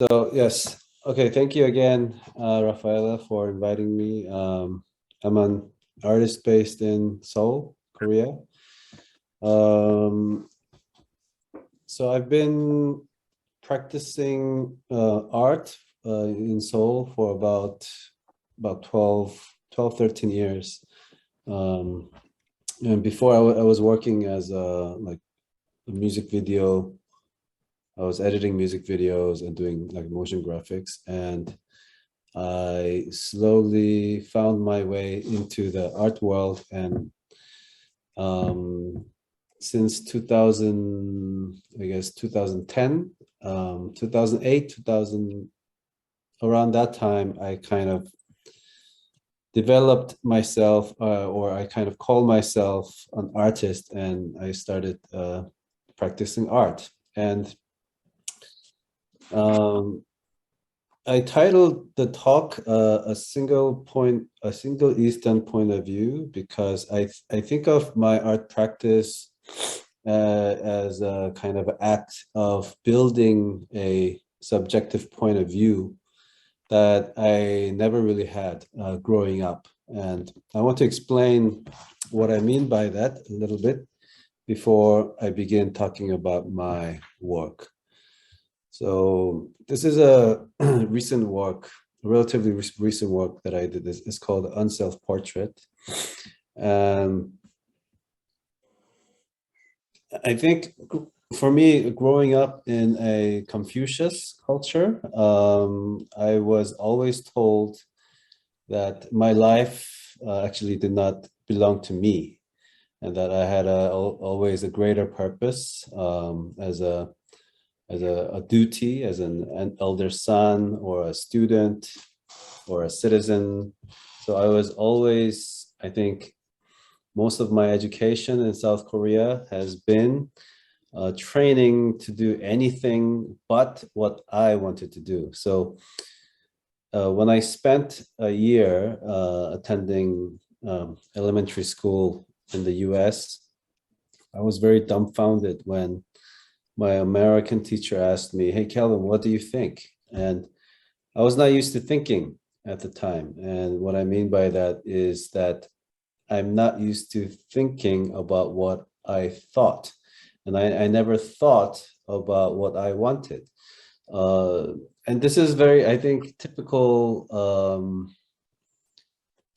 So yes, okay. Thank you again, Rafaela, for inviting me. I'm an artist based in Seoul, Korea. Um, so I've been practicing art in Seoul for about 13 years. Um, and before I was working as a music video. I was editing music videos and doing like motion graphics, and I slowly found my way into the art world, and um, since 2000, I guess 2010, 2008, 2000, around that time, I kind of developed myself, or I kind of called myself an artist, and I started practicing art. And um, I titled the talk a single Eastern point of view, because I think of my art practice as a kind of act of building a subjective point of view that I never really had growing up. And I want to explain what I mean by that a little bit before I begin talking about my work. So this is a recent work, relatively recent work that I did. It's called Unself Portrait. And I think for me, growing up in a Confucius culture, I was always told that my life actually did not belong to me, and that I had always a greater purpose, as a duty, as an elder son or a student or a citizen. So I was always, I think, most of my education in South Korea has been training to do anything but what I wanted to do. So when I spent a year attending elementary school in the US, I was very dumbfounded when my American teacher asked me, "Hey, Kelvin, what do you think?" And I was not used to thinking at the time. And what I mean by that is that I'm not used to thinking about what I thought. And I never thought about what I wanted. Uh, and this is very, I think, typical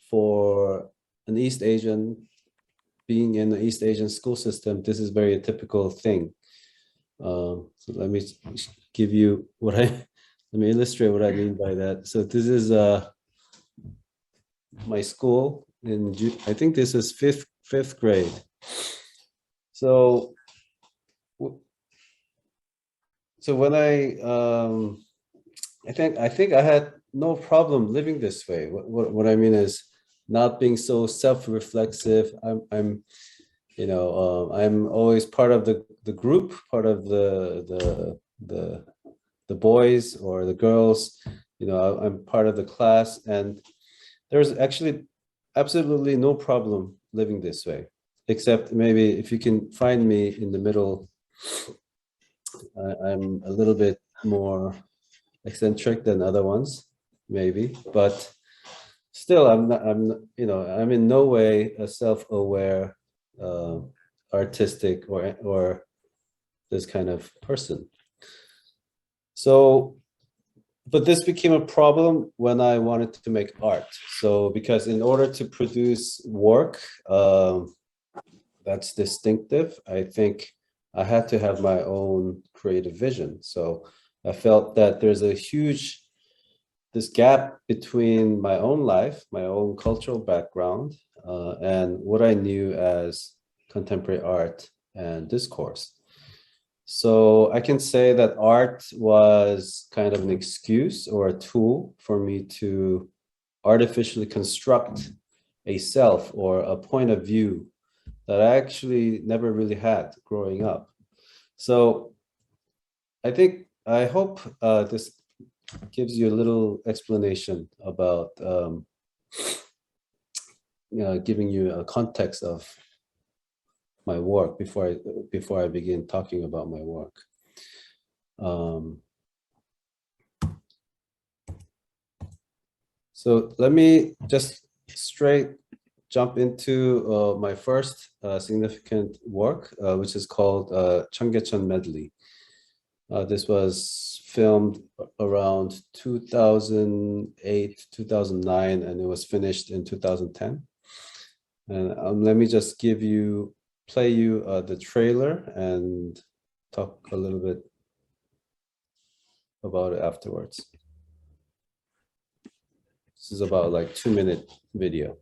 for an East Asian, being in the East Asian school system. This is very a typical thing. So let me give you what I, let me illustrate what I mean by that. So this is my school in, I think this is fifth grade. So so when I think I had no problem living this way. What I mean is not being so self-reflexive. I'm always part of the group, part of the boys or the girls. I'm part of the class, and there's actually absolutely no problem living this way, except maybe if you can find me in the middle. I'm a little bit more eccentric than other ones, maybe, but still, I'm in no way a self-aware, uh, artistic or this kind of person. So, but this became a problem when I wanted to make art. So, because in order to produce work that's distinctive, I think I had to have my own creative vision. So I felt that there's a huge this gap between my own life, my own cultural background, and what I knew as contemporary art and discourse. So I can say that art was kind of an excuse or a tool for me to artificially construct a self or a point of view that I actually never really had growing up. So I hope this gives you a little explanation about giving you a context of my work before I begin talking about my work. Um, So let me just straight jump into my first significant work, which is called Cheonggyecheon Medley. This was filmed around 2008, 2009, and it was finished in 2010. And let me just play you the trailer and talk a little bit about it afterwards. This is about like 2-minute video.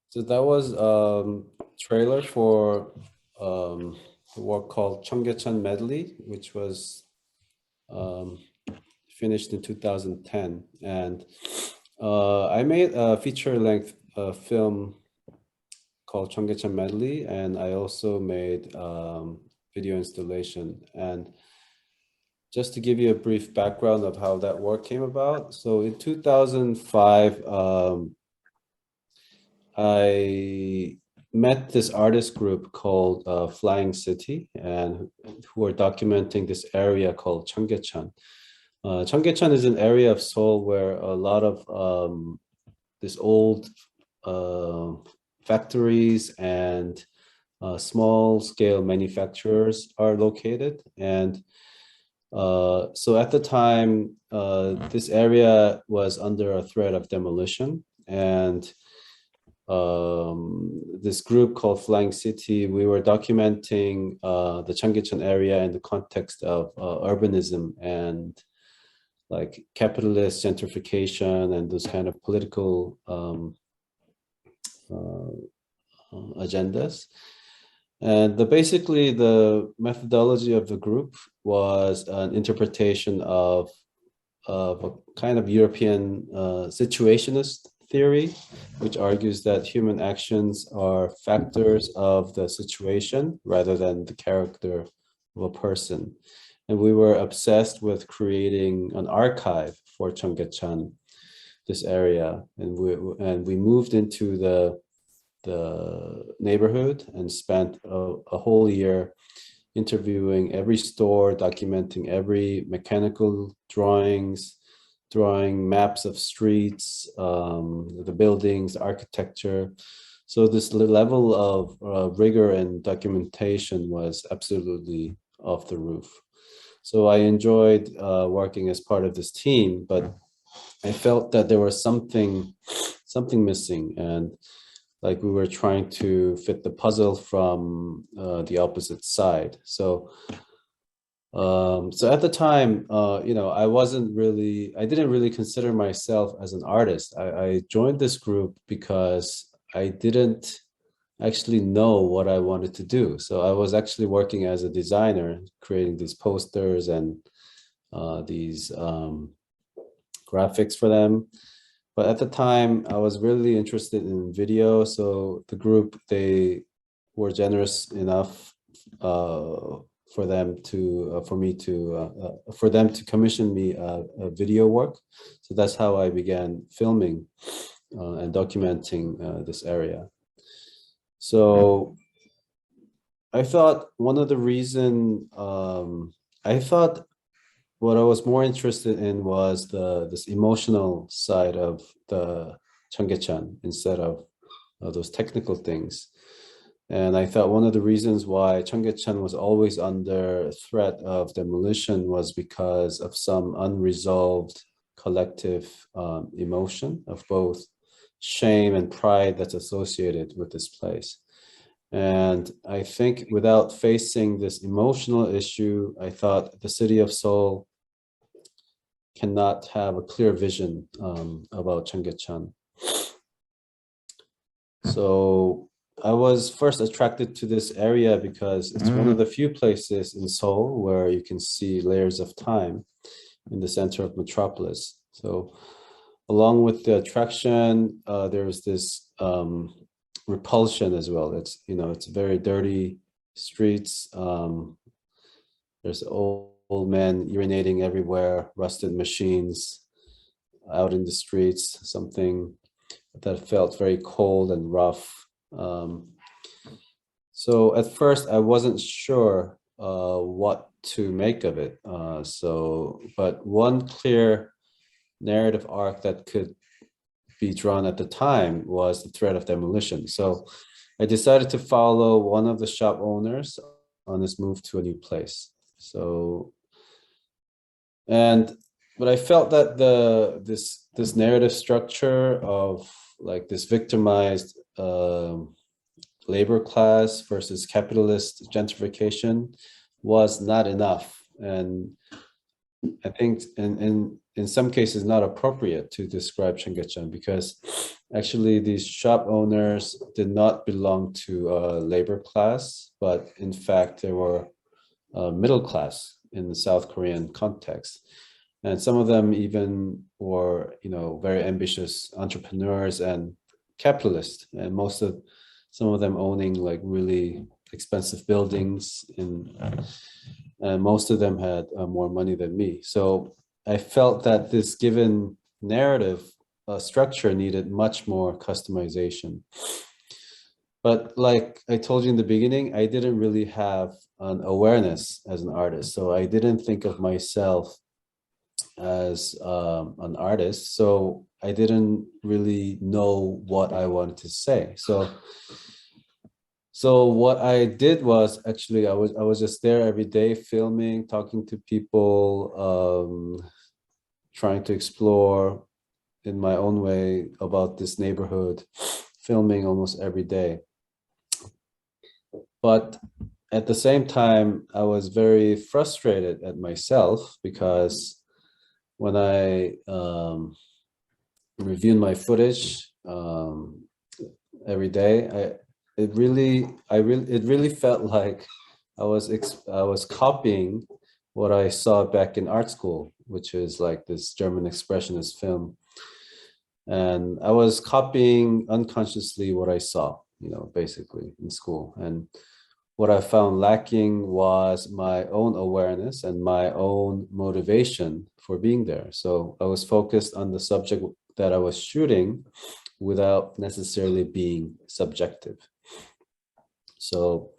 So that was trailer for the work called Cheonggyecheon Medley, which was um, finished in 2010. And I made a feature-length film called Cheonggyecheon Medley, and I also made video installation. And just to give you a brief background of how that work came about. So in 2005, I met this artist group called Flying City, and who are documenting this area called Cheonggyecheon. Cheonggyecheon is an area of Seoul where a lot of this old factories and small scale manufacturers are located. And so at the time, this area was under a threat of demolition. And this group called Flying City, we were documenting the Cheonggyecheon area in the context of urbanism and like capitalist gentrification and those kind of political agendas. And basically the methodology of the group was an interpretation of a kind of European situationist theory, which argues that human actions are factors of the situation rather than the character of a person. And we were obsessed with creating an archive for Cheonggyecheon, this area, and we moved into the neighborhood and spent a whole year interviewing every store, documenting every mechanical drawings, drawing maps of streets, the buildings, architecture. So this level of rigor and documentation was absolutely off the roof. So I enjoyed working as part of this team, but I felt that there was something missing, and like we were trying to fit the puzzle from the opposite side. So so at the time, I didn't really consider myself as an artist. I joined this group because I didn't actually know what I wanted to do. So I was actually working as a designer, creating these posters and these graphics for them. But at the time, I was really interested in video. So the group, they were generous enough for them to for them to commission me a video work. So that's how I began filming and documenting this area. So I thought one of the reason I thought what I was more interested in was this emotional side of the Cheonggyecheon instead of those technical things. And I thought one of the reasons why Cheonggyecheon was always under threat of demolition was because of some unresolved collective emotion of both shame and pride that's associated with this place. And I think without facing this emotional issue, I thought the city of Seoul cannot have a clear vision about Cheonggyecheon. So I was first attracted to this area because it's one of the few places in Seoul where you can see layers of time in the center of metropolis. So along with the attraction, there's this repulsion as well. It's, you know, it's very dirty streets. There's old men urinating everywhere, rusted machines out in the streets, something that felt very cold and rough. So at first I wasn't sure what to make of it. But one clear narrative arc that could be drawn at the time was the threat of demolition. So I decided to follow one of the shop owners on his move to a new place. But I felt that this narrative structure of like this victimized labor class versus capitalist gentrification was not enough, and I think in some cases not appropriate to describe Cheonggyecheon, because actually these shop owners did not belong to a labor class, but in fact they were middle class in the South Korean context. And some of them even were, you know, very ambitious entrepreneurs and capitalists, and some of them owning like really expensive buildings, and most of them had more money than me. So I felt that this given narrative structure needed much more customization. But like I told you in the beginning, I didn't really have an awareness as an artist. So I didn't think of myself as an artist. So I didn't really know what I wanted to say. So what I did was actually I was just there every day filming, talking to people, trying to explore in my own way about this neighborhood, filming almost every day. But at the same time, I was very frustrated at myself because when I reviewed my footage every day, it really felt like I was copying what I saw back in art school, which is like this German expressionist film. And I was copying unconsciously what I saw, you know, basically in school. And what I found lacking was my own awareness and my own motivation for being there. So I was focused on the subject that I was shooting without necessarily being subjective. So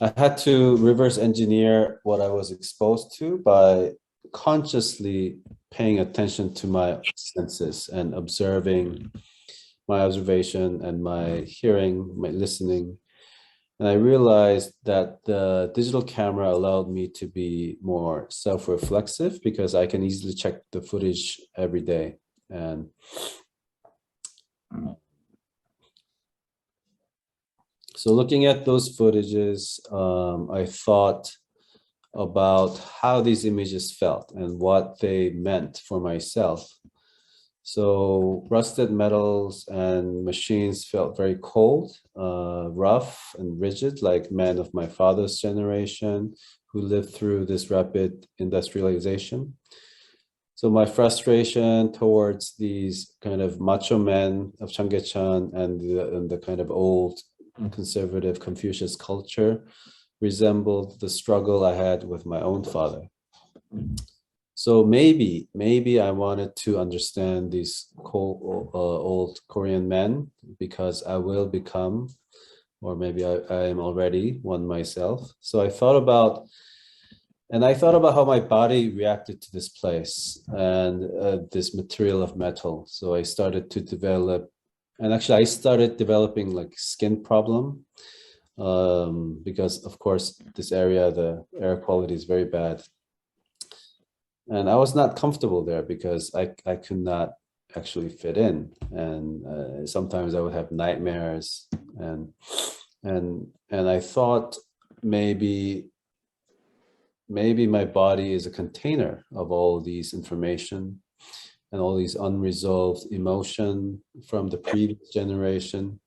I had to reverse engineer what I was exposed to by consciously paying attention to my senses and observing my observation and my hearing, my listening. And I realized that the digital camera allowed me to be more self-reflexive because I can easily check the footage every day. And so looking at those footages, I thought about how these images felt and what they meant for myself. So rusted metals and machines felt very cold, rough and rigid, like men of my father's generation who lived through this rapid industrialization. So my frustration towards these kind of macho men of Cheonggyecheon and the kind of old conservative Confucius culture resembled the struggle I had with my own father. So maybe I wanted to understand these old Korean men because I will become, or maybe I am already one myself. So I thought about how my body reacted to this place and this material of metal. So I started to develop, and actually I started developing like skin problem because of course this area, the air quality is very bad. And I was not comfortable there because I could not actually fit in. And sometimes I would have nightmares and I thought maybe my body is a container of all these information and all these unresolved emotion from the previous generation,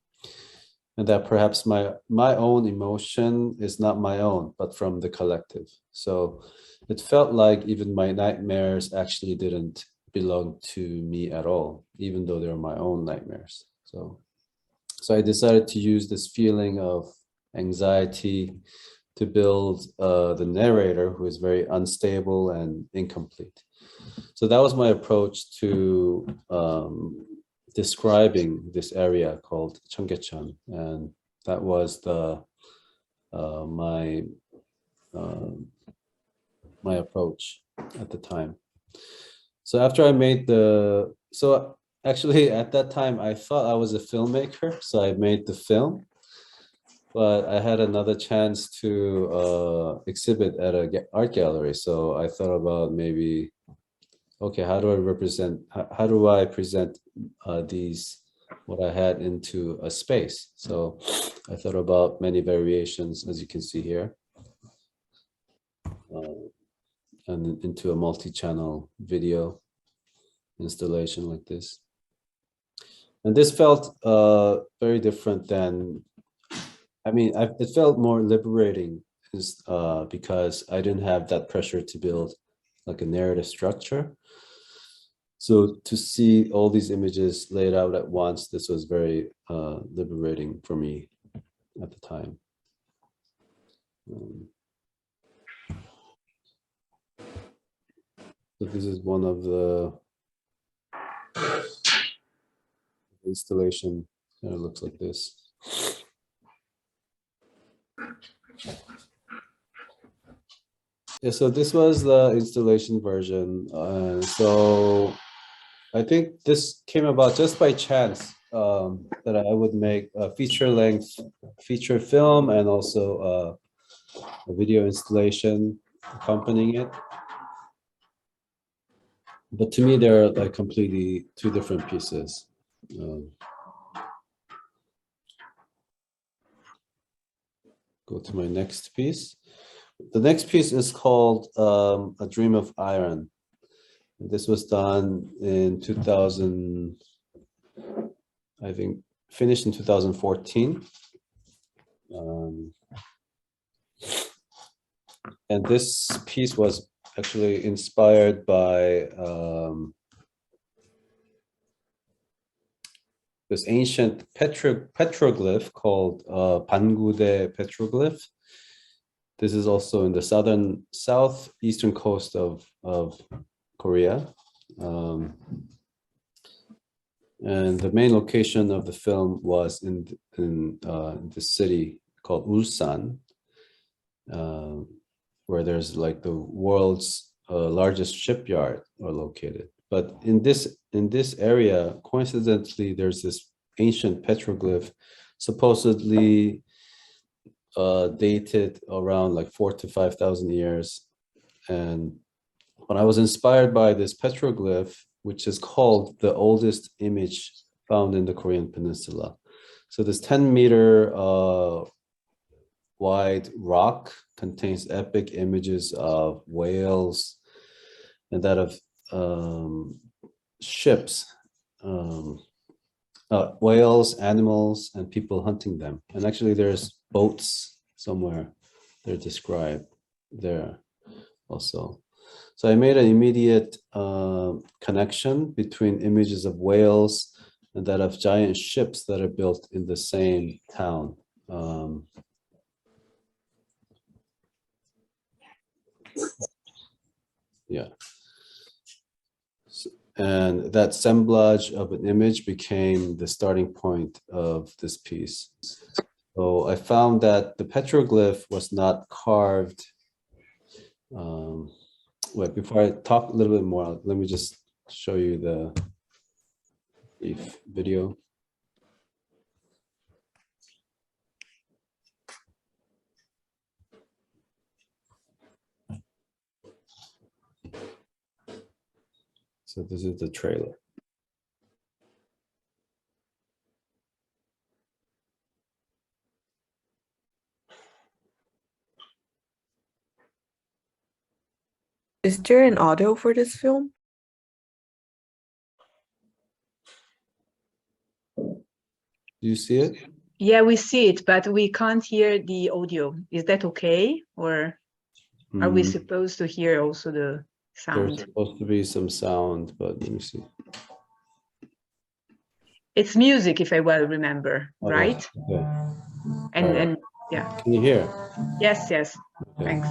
and that perhaps my own emotion is not my own but from the collective. So it felt like even my nightmares actually didn't belong to me at all, even though they were my own nightmares. So I decided to use this feeling of anxiety to build the narrator, who is very unstable and incomplete. So that was my approach to describing this area called Cheonggyecheon, and that was the my my approach at the time. So after I made actually at that time I thought I was a filmmaker, so I made the film. But I had another chance to exhibit at an art gallery. So I thought about maybe, okay, how do I present what I had into a space? So I thought about many variations, as you can see here, and into a multi-channel video installation like this. And this felt very different than, it felt more liberating because I didn't have that pressure to build like a narrative structure. So to see all these images laid out at once, this was very liberating for me at the time. So this is one of the installation. It looks like this. Yeah, so this was the installation version. So I think this came about just by chance, that I would make a feature-length feature film and also a video installation accompanying it. But to me, they're like completely two different pieces. Go to my next piece. The next piece is called A Dream of Iron. This was done in 2000, I think, finished in 2014. And this piece was actually inspired by this ancient petroglyph called Bangude petroglyph. This is also in the southeastern coast of Korea. And the main location of the film was in the city called Ulsan, where there's like the world's largest shipyard are located. But in this area, coincidentally, there's this ancient petroglyph, supposedly dated around like 4,000 to 5,000 years. And when I was inspired by this petroglyph, which is called the oldest image found in the Korean Peninsula. So this 10-meter wide rock contains epic images of whales and that of ships, whales, animals, and people hunting them. And actually there's boats somewhere they're described there also. So I made an immediate connection between images of whales and that of giant ships that are built in the same town Yeah. And that assemblage of an image became the starting point of this piece. So I found that the petroglyph was not carved. Wait, before I talk a little bit more, let me just show you the brief video. So this is the trailer. Is there an audio for this film? Do you see it? Yeah, we see it, but we can't hear the audio. Is that okay? Or are we supposed to hear also the sound? There's supposed to be some sound, but let me see. It's music, if I well remember, Oh, right? okay. And yeah. Can you hear? Yes, yes. Okay. Thanks.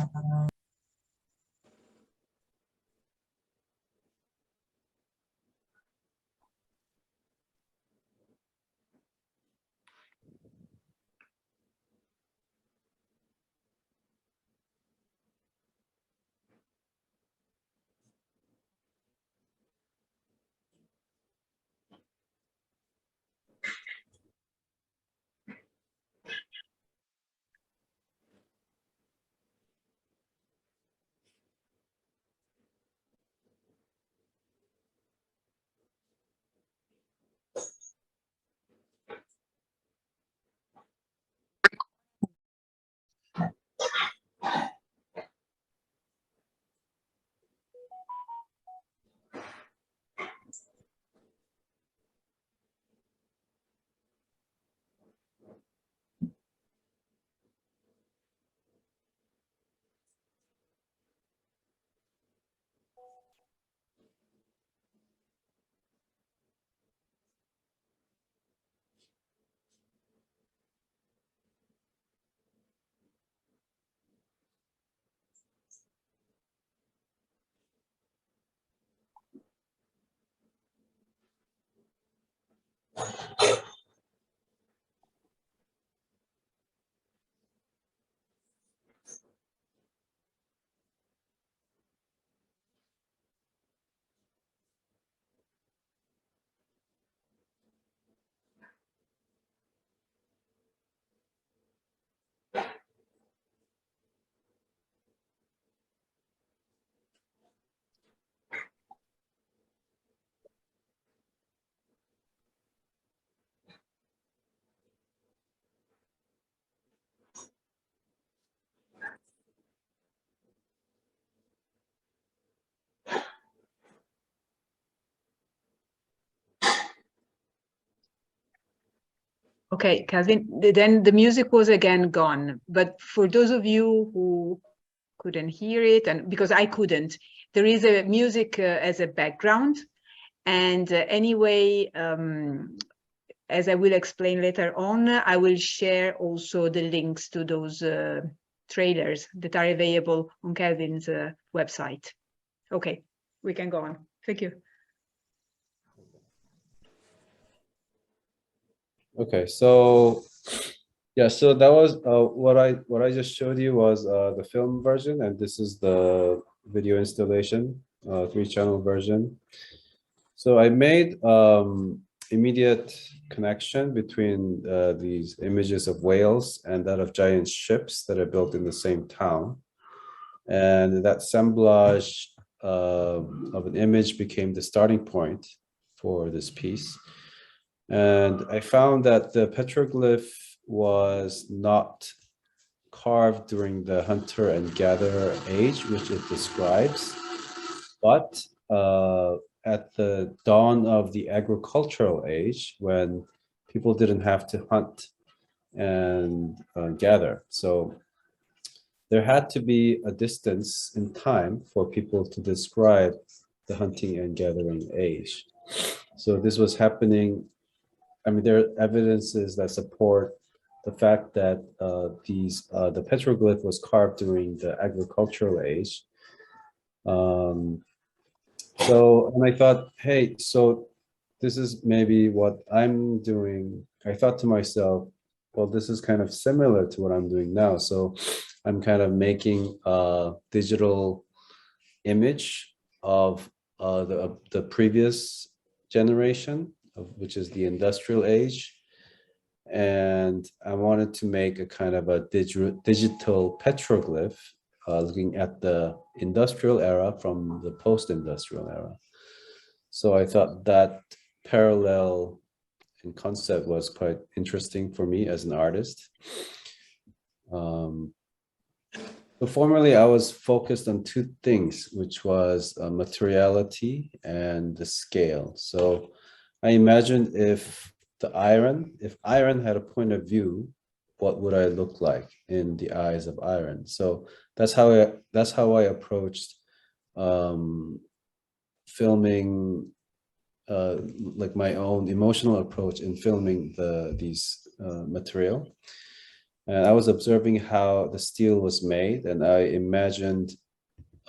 Okay, Kelvin, then the music was again gone. But for those of you who couldn't hear it, and because I couldn't, there is a music as a background. And anyway, as I will explain later on, I will share also the links to those trailers that are available on Kelvin's website. Okay, we can go on. Thank you. Okay, so yeah, so that was what I just showed you was the film version, and this is the video installation, 3-channel version. So I made immediate connection between these images of whales and that of giant ships that are built in the same town, and that assemblage of an image became the starting point for this piece. And I found that the petroglyph was not carved during the hunter and gatherer age, which it describes, but at the dawn of the agricultural age, when people didn't have to hunt and gather. So there had to be a distance in time for people to describe the hunting and gathering age. So this was happening. I mean, there are evidences that support the fact that the petroglyph was carved during the agricultural age. And I thought, hey, so this is maybe what I'm doing. I thought to myself, well, this is kind of similar to what I'm doing now. So I'm kind of making a digital image of the previous generation, which is the industrial age. And I wanted to make a kind of a digital petroglyph looking at the industrial era from the post-industrial era. So I thought that parallel in concept was quite interesting for me as an artist. But formerly, I was focused on two things, which was materiality and the scale. So I imagined if iron had a point of view, what would I look like in the eyes of iron? So that's how I approached filming, like my own emotional approach in filming these material. And I was observing how the steel was made, and I imagined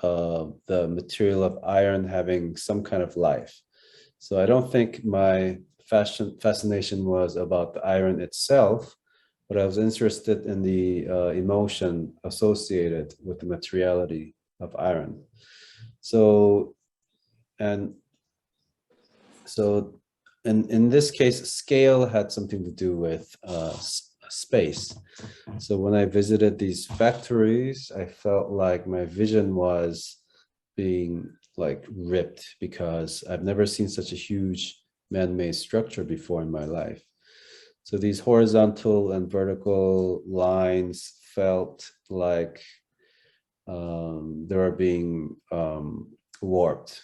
the material of iron having some kind of life. So I don't think my fascination was about the iron itself, but I was interested in the emotion associated with the materiality of iron. So in this case, scale had something to do with space. So when I visited these factories, I felt like my vision was being like ripped, because I've never seen such a huge man-made structure before in my life. So these horizontal and vertical lines felt like they were being warped,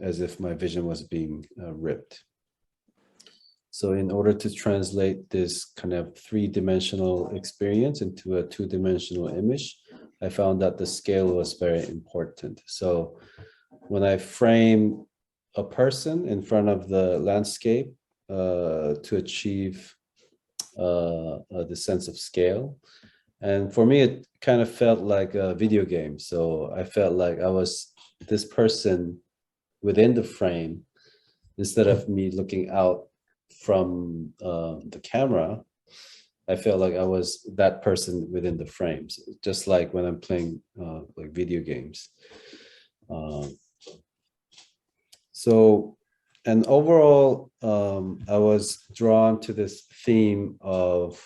as if my vision was being ripped. So in order to translate this kind of three-dimensional experience into a two-dimensional image, I found that the scale was very important. So when I frame a person in front of the landscape to achieve the sense of scale, and for me, it kind of felt like a video game. So I felt like I was this person within the frame, instead of me looking out from the camera. I felt like I was that person within the frames, just like when I'm playing like video games. So, and overall, I was drawn to this theme of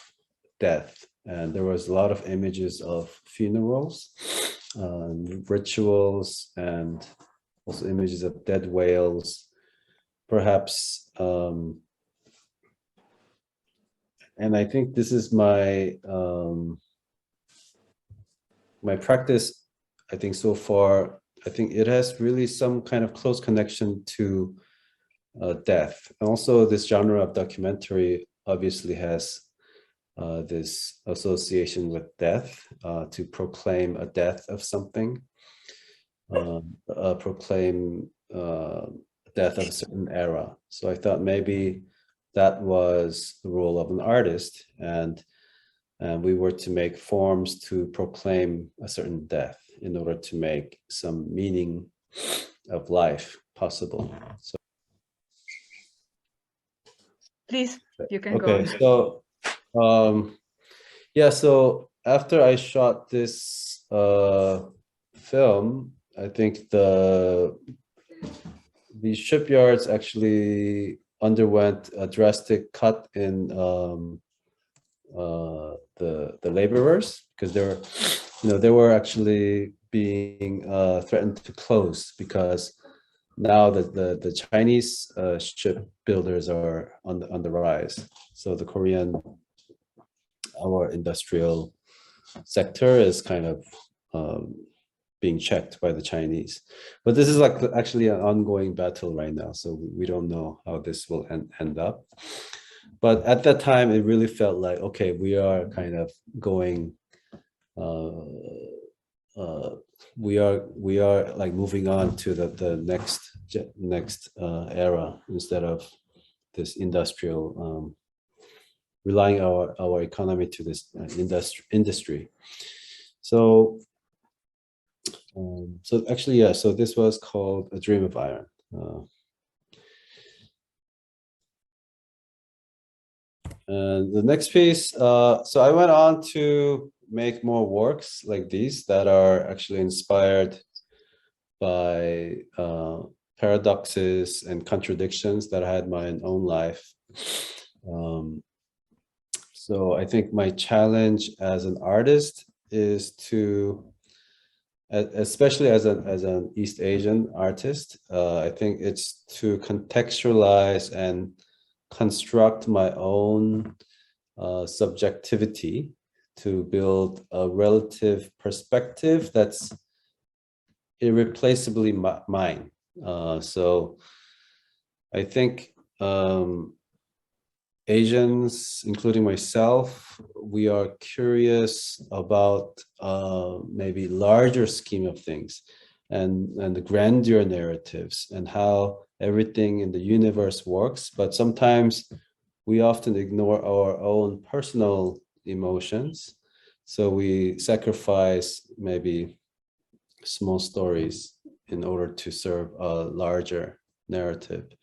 death, and there was a lot of images of funerals, rituals, and also images of dead whales, perhaps. And I think this is my my practice. I think so far, I think it has really some kind of close connection to death. And also this genre of documentary obviously has this association with death, to proclaim a death of something, proclaim death of a certain era. So I thought maybe that was the role of an artist, and we were to make forms to proclaim a certain death in order to make some meaning of life possible. So Please, you can go okay, on. so yeah, so after I shot this film, I think the shipyards actually underwent a drastic cut in the laborers, because they were actually being threatened to close, because now the Chinese shipbuilders are on the rise. So the Korean, our industrial sector is kind of being checked by the Chinese. But this is like actually an ongoing battle right now, so we don't know how this will end up. But at that time, it really felt like, okay, we are kind of going, we are like moving on to the next era, instead of this industrial relying our economy to this industry. So so actually, yeah, so this was called A Dream of Iron. And the next piece, so I went on to make more works like these that are actually inspired by paradoxes and contradictions that I had in my own life. So I think my challenge as an artist is to, especially as an East Asian artist, I think it's to contextualize and construct my own subjectivity to build a relative perspective that's irreplaceably mine. So I think Asians, including myself, we are curious about maybe larger scheme of things and the grandeur narratives and how everything in the universe works. But sometimes we often ignore our own personal emotions. So we sacrifice maybe small stories in order to serve a larger narrative.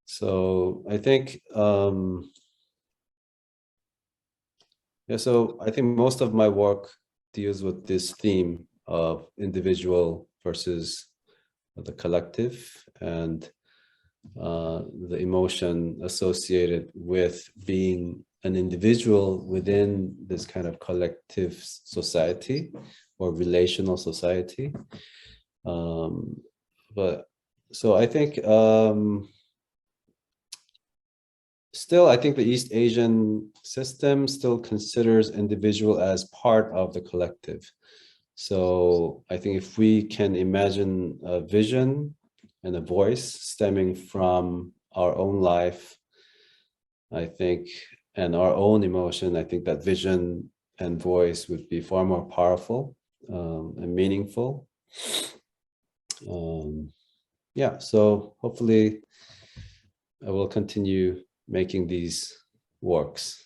So I think, yeah, so I think most of my work deals with this theme of individual versus the collective and the emotion associated with being an individual within this kind of collective society or relational society. But so I think still, I think the East Asian system still considers individual as part of the collective. So I think if we can imagine a vision and a voice stemming from our own life, I think, and our own emotion, I think that vision and voice would be far more powerful and meaningful. Yeah, so hopefully I will continue making these works.